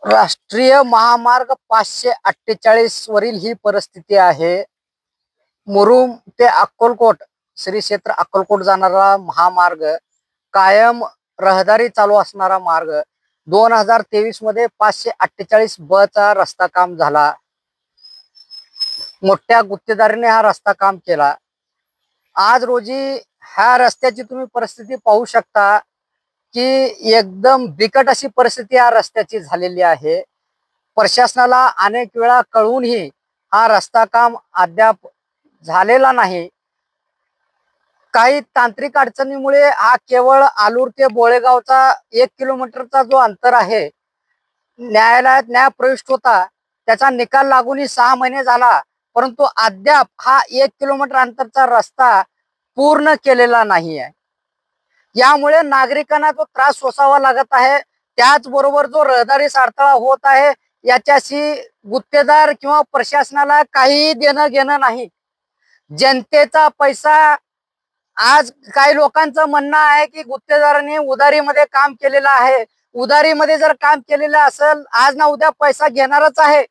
राष्ट्रीय महामार्ग 548 वरील ही परिस्थिती आहे। मुरुम ते अक्कलकोट श्री क्षेत्र अक्कलकोट जाणारा महामार्ग कायम रहदारी चालू असणारा मार्ग 2023 मध्ये 548 ब चा रस्ता काम झाला। मोठ्या गुत्तेदारीने हा रस्ता काम केला। आज रोजी ह्या रस्त्याची तुम्ही परिस्थिती पाहू शकता की एकदम बिकट अशी परिस्थिती या रस्त्याची झालेली आहे। प्रशासनाला अनेक वेळा कळूनही हा रस्ता काम अद्याप झालेला नाही। काही तांत्रिक अडचणीमुळे हा केवळ आलूर ते बोळेगावचा 1 किलोमीटरचा जो अंतर आहे, न्यायालयात न्याय प्रविष्ट होता, त्याचा निकाल लागूनही 6 महिने झाला, परंतु अद्याप हा 1 किलोमीटर अंतरचा रस्ता पूर्ण केलेला नाही आहे। यामुळे नागरिकांना जो त्रास सोसावा लागत आहे, त्याचबरोबर जो रहदारीस अडथळा होत आहे, याच्याशी गुत्तेदार किंवा प्रशासनाला काही देणं घेणं नाही। जनतेचा पैसा, आज काही लोकांचं म्हणणं आहे की गुत्तेदारांनी उधारीमध्ये काम केलेलं आहे। उधारीमध्ये जर काम केलेलं असेल, आज ना उद्या पैसा घेणारच आहे,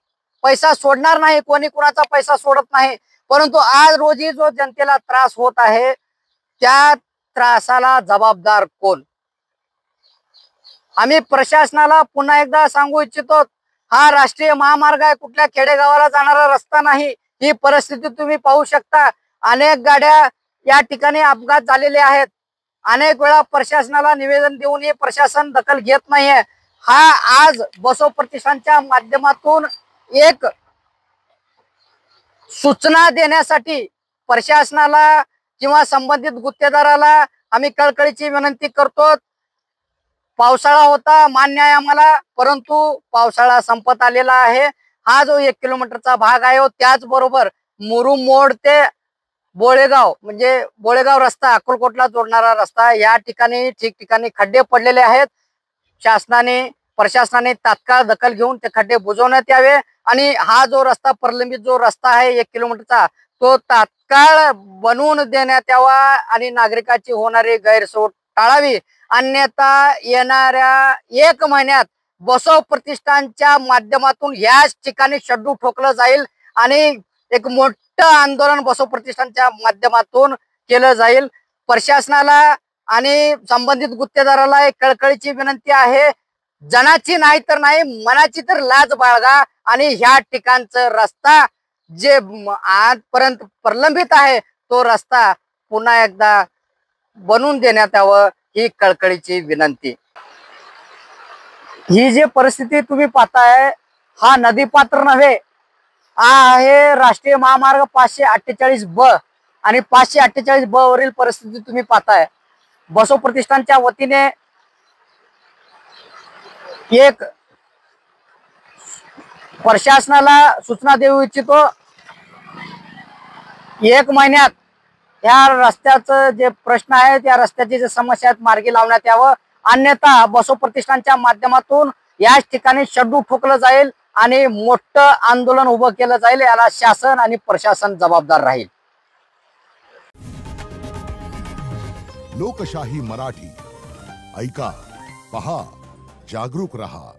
पैसा सोडणार नाही, कोणी कुणाचा पैसा सोडत नाही। परंतु आज रोजी जो जनतेला त्रास होत आहे, त्या त्रासाला जबाबदार कोण? आम्ही प्रशासनाला पुन्हा एकदा सांगू इच्छितो, हा राष्ट्रीय महामार्ग आहे, कुठल्या खेडेगावाला जाणारा रस्ता नाही। ही परिस्थिती तुम्ही पाहू शकता। अनेक गाड्या या ठिकाणी अपघात झालेले आहेत। अनेक वेळा प्रशासनाला निवेदन देऊनही प्रशासन दखल घेत नाहीये। हा आज बसव प्रतिष्ठानच्या माध्यमातून एक सूचना देण्यासाठी प्रशासनाला किंवा संबंधित गुत्तेदाराला आम्ही कळकळीची विनंती करतो। पावसाळा होता, मान्य आहे आम्हाला, परंतु पावसाळा संपत आलेला आहे। हा जो 1 किलोमीटरचा भाग आहे, त्याचबरोबर मुरुम मोड ते बोळेगाव म्हणजे बोळेगाव रस्ता अक्कलकोटला जोडणारा रस्ता, या ठिकाणी ठिकठिकाणी खड्डे पडलेले आहेत। प्रशासनाने तात्काळ दखल घेऊन ते खड्डे बुजवण्यात यावे आणि हा जो रस्ता प्रलंबित जो रस्ता आहे 1 किलोमीटरचा, तो तात्काळ बनवून देण्यात यावा आणि नागरिकांची होणारी गैरसोय टाळावी। अन्यथा येणाऱ्या 1 महिन्यात बसव प्रतिष्ठानच्या माध्यमातून याच ठिकाणी शड्डू ठोकलं जाईल आणि एक मोठं आंदोलन बसव प्रतिष्ठानच्या माध्यमातून केलं जाईल। प्रशासनाला आणि संबंधित गुत्तेदाराला एक कळकळीची विनंती आहे, जनाची नाही तर नाही, मनाची तर लाज बाळगा आणि ह्या ठिकाणचा रस्ता जे आजपर्यंत प्रलंबित आहे, तो रस्ता पुन्हा एकदा बनवून देण्यात यावं, ही कळकळीची विनंती। ही जी परिस्थिती तुम्ही पाहताय, हा नदीपात्र नव्हे, हा आहे राष्ट्रीय महामार्ग 548 ब आणि 548 ब वरील परिस्थिती तुम्ही पाहताय। बसव प्रतिष्ठानच्या वतीने एक प्रशासनाला सूचना देऊ इच्छितो, 1 महिन्यात या रस्त्याचं जे प्रश्न आहे, त्या रस्त्याची जे समस्या आहेत, मार्गी लावण्यात यावं। अन्यथा बसव प्रतिष्ठानच्या माध्यमातून याच ठिकाणी शड्डू ठोकलं जाईल आणि मोठं आंदोलन उभं केलं जाईल। याला शासन आणि प्रशासन जबाबदार राहील। लोकशाही मराठी ऐका, पहा, जागरूक रहा।